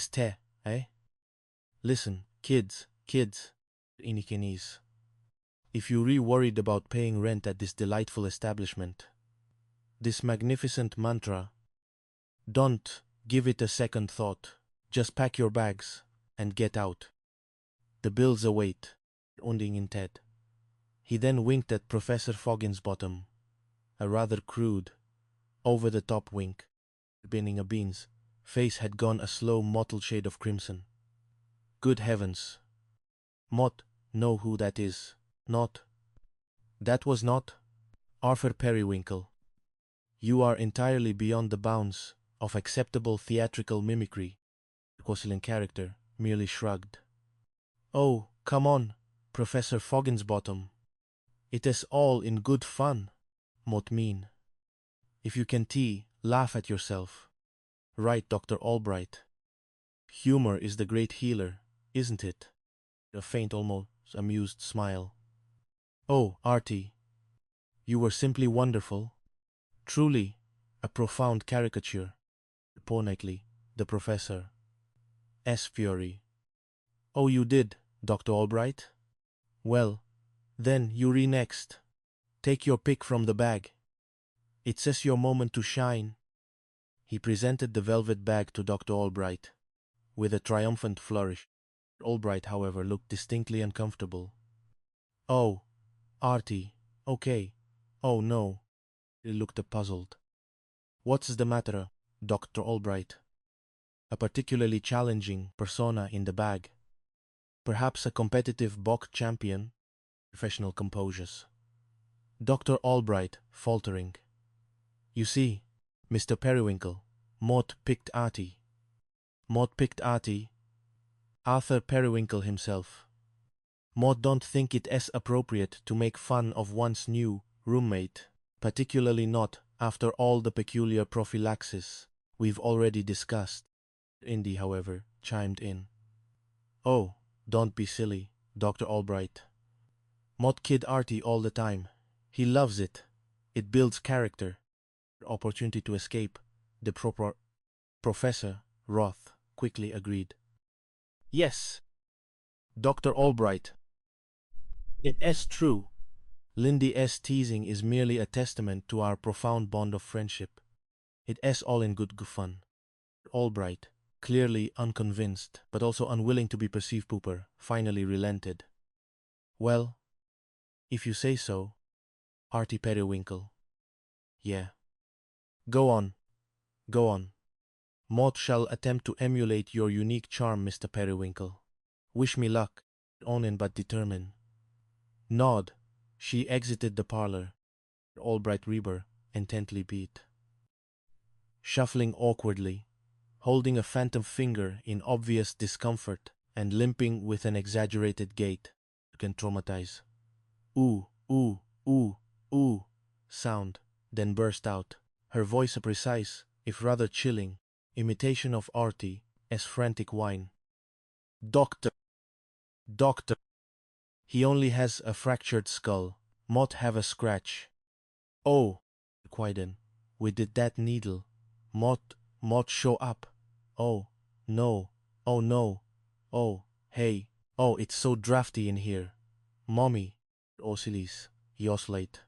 Ste, eh? Listen, kids, Inikinis. If you're worried about paying rent at this delightful establishment, this magnificent mantra, don't give it a second thought. Just pack your bags and get out. The bills await, Unding in Ted. He then winked at Professor Fogginsbottom, a rather crude, over-the-top wink. Beginning a bean's face had gone a slow mottled shade of crimson. Good heavens. Mott, know who that is. Not. That was not Arthur Periwinkle. You are entirely beyond the bounds of acceptable theatrical mimicry. The Quosilian character merely shrugged. Oh, come on, Professor Fogginsbottom. It is all in good fun, Mott mean. If you can laugh at yourself. Right, Dr. Albright. Humor is the great healer, isn't it? A faint, almost amused smile. Oh, Artie, you were simply wonderful. Truly, a profound caricature. Pointedly, the professor's fury. Oh, you did, Dr. Albright? Well, then you next. Take your pick from the bag. It says your moment to shine. He presented the velvet bag to Dr. Albright, with a triumphant flourish. Albright, however, looked distinctly uncomfortable. Oh, Artie, okay. Oh, no. He looked puzzled. What's the matter, Dr. Albright? A particularly challenging persona in the bag. Perhaps a competitive box champion? Professional composures. Dr. Albright, faltering. You see, Mr. Periwinkle, Mott picked Artie. Mott picked Artie. Arthur Periwinkle himself. Mott don't think it as appropriate to make fun of one's new roommate, particularly not after all the peculiar prophylaxis we've already discussed. Indy, however, chimed in. Oh, don't be silly, Dr. Albright. Mott kid Artie all the time. He loves it. It builds character. Opportunity to escape, the Professor Roth quickly agreed. Yes, Dr. Albright. It is true. Lindy's teasing is merely a testament to our profound bond of friendship. It is all in good fun. Albright, clearly unconvinced, but also unwilling to be perceived pooper, finally relented. Well, if you say so, Artie Periwinkle. Yeah. Go on. Mott shall attempt to emulate your unique charm, Mr. Periwinkle. Wish me luck, onen but determine. Nod. She exited the parlor. Albright Reber intently beat. Shuffling awkwardly, holding a phantom finger in obvious discomfort, and limping with an exaggerated gait, can traumatize. Ooh, ooh, ooh, ooh, sound, then burst out, her voice a precise, if rather chilling, imitation of Artie's frantic whine. Doctor! He only has a fractured skull, Mott have a scratch. Oh, Quiden, we did that needle. Mott show up. Oh, no, oh, hey, oh, it's so drafty in here. Mommy, oscilles, he oscillate.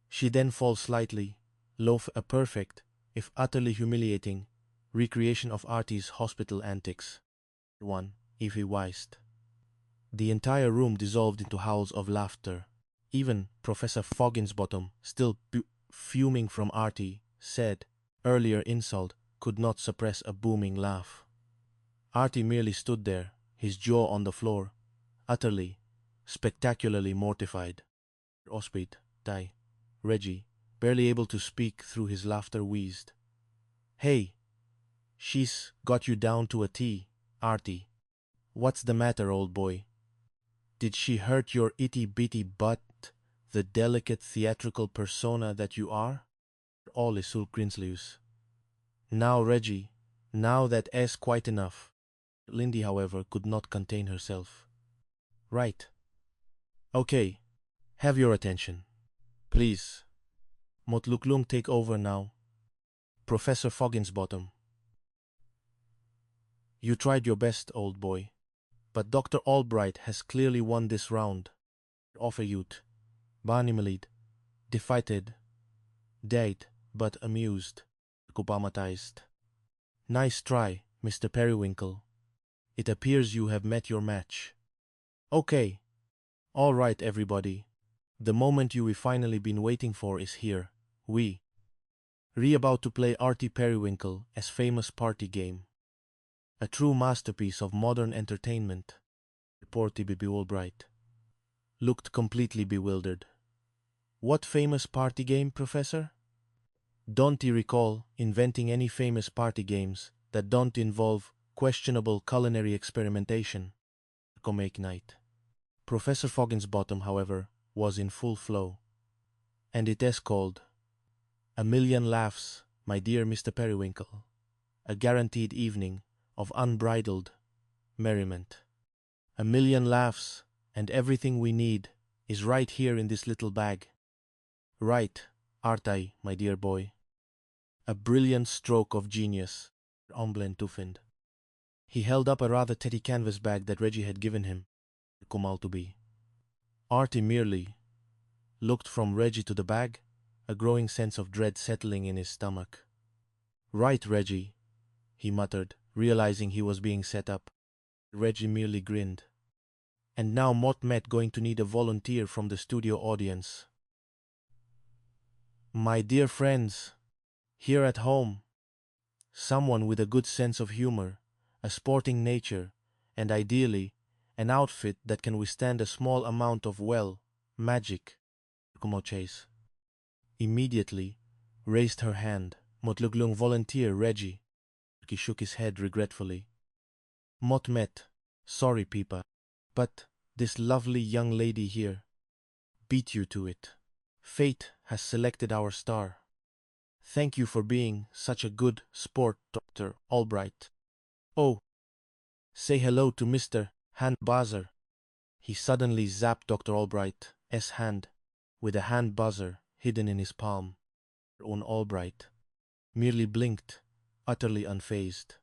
She then falls slightly, loaf a perfect, if utterly humiliating, recreation of Artie's hospital antics. One, if he wised. The entire room dissolved into howls of laughter. Even Professor Fogginsbottom, still fuming from Artie, said, earlier insult, could not suppress a booming laugh. Artie merely stood there, his jaw on the floor, utterly, spectacularly mortified. Ospit, Die, Reggie, barely able to speak through his laughter, wheezed. Hey, she's got you down to a T, Artie. What's the matter, old boy? Did she hurt your itty-bitty butt, the delicate theatrical persona that you are? All is sul Grinsleus. Now, Reggie, now that is quite enough. Lindy, however, could not contain herself. Right. Okay, have your attention. Please. Motluklung take over now. Professor Fogginsbottom. You tried your best, old boy. But Dr. Albright has clearly won this round. Offer youth. Banimalid. Defeated. Dead, but amused. Kubamatized. Nice try, Mr. Periwinkle. It appears you have met your match. Okay. All right, everybody. The moment you've finally been waiting for is here. We about to play Artie Periwinkle as famous party game. A true masterpiece of modern entertainment. Poor T.B. Albright looked completely bewildered. What famous party game, Professor? Don't you recall inventing any famous party games that don't involve questionable culinary experimentation? Comic night. Professor Fogginsbottom, however, was in full flow. And it is called A Million Laughs, my dear Mr. Periwinkle. A guaranteed evening of unbridled merriment. A million laughs, and everything we need is right here in this little bag. Right, Artai, my dear boy. A brilliant stroke of genius, Omblin Tufind. He held up a rather tatty canvas bag that Reggie had given him. Kumal to be. Artie merely looked from Reggie to the bag, a growing sense of dread settling in his stomach. Right, Reggie, he muttered, realizing he was being set up. Reggie merely grinned. And now Motmet going to need a volunteer from the studio audience. My dear friends, here at home, someone with a good sense of humor, a sporting nature, and ideally, an outfit that can withstand a small amount of, well, magic. Chase immediately raised her hand. Motluglung volunteer Reggie. He shook his head regretfully. Motmet, sorry Peepa, but this lovely young lady here beat you to it. Fate has selected our star. Thank you for being such a good sport, Dr. Albright. Oh, say hello to Mr. Hand Buzzer. He suddenly zapped Dr. Albright's hand with a hand buzzer hidden in his palm. On Albright merely blinked, utterly unfazed.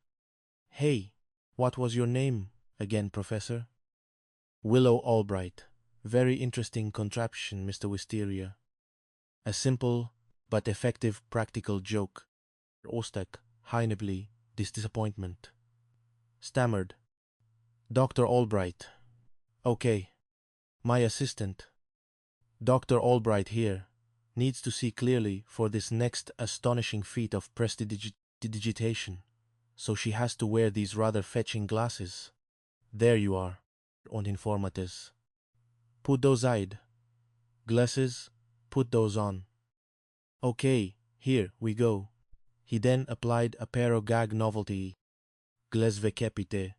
Hey, what was your name again, Professor? Willow Albright. Very interesting contraption, Mr. Wisteria. A simple but effective practical joke. Ostek, Heinebly, disappointment. Stammered. Dr. Albright. Okay. My assistant, Dr. Albright here, needs to see clearly for this next astonishing feat of prestidigitation, so she has to wear these rather fetching glasses. There you are, on informatis. Put those eyed. Glasses, put those on. Okay, here we go. He then applied a pair of gag novelty, glesvekepite,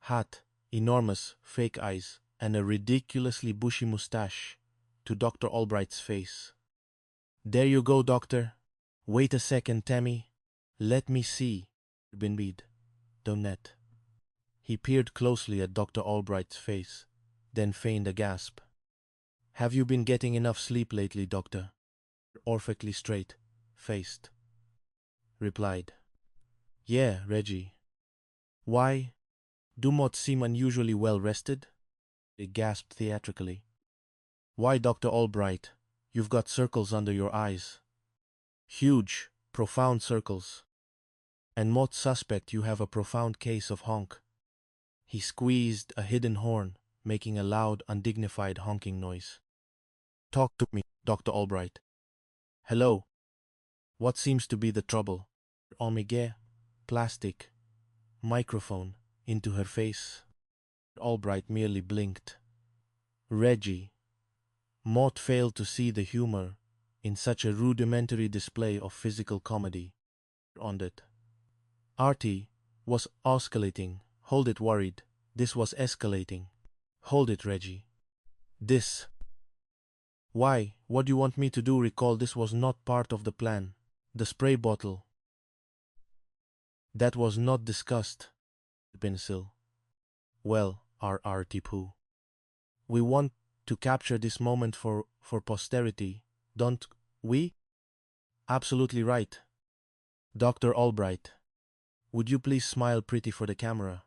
hat, enormous fake eyes, and a ridiculously bushy mustache to Dr. Albright's face. There you go, Doctor. Wait a second, Tammy. Let me see. Binbead. Donette. He peered closely at Dr. Albright's face, then feigned a gasp. Have you been getting enough sleep lately, Doctor? Perfectly straight-faced. Replied. Yeah, Reggie. Why? Do not seem unusually well rested? He gasped theatrically. Why, Dr. Albright, you've got circles under your eyes. Huge, profound circles. And most suspect you have a profound case of honk. He squeezed a hidden horn, making a loud, undignified honking noise. Talk to me, Dr. Albright. Hello. What seems to be the trouble? Omega, plastic, microphone, into her face. Albright merely blinked. Reggie. Mott failed to see the humor in such a rudimentary display of physical comedy. On it. Artie was oscillating. Hold it, worried. This was escalating. Hold it, Reggie. This. Why, what do you want me to do? Recall this was not part of the plan. The spray bottle. That was not discussed. Pencil. Well, Artie Pooh. We want to capture this moment for posterity, don't we? Absolutely right. Dr. Albright. Would you please smile pretty for the camera?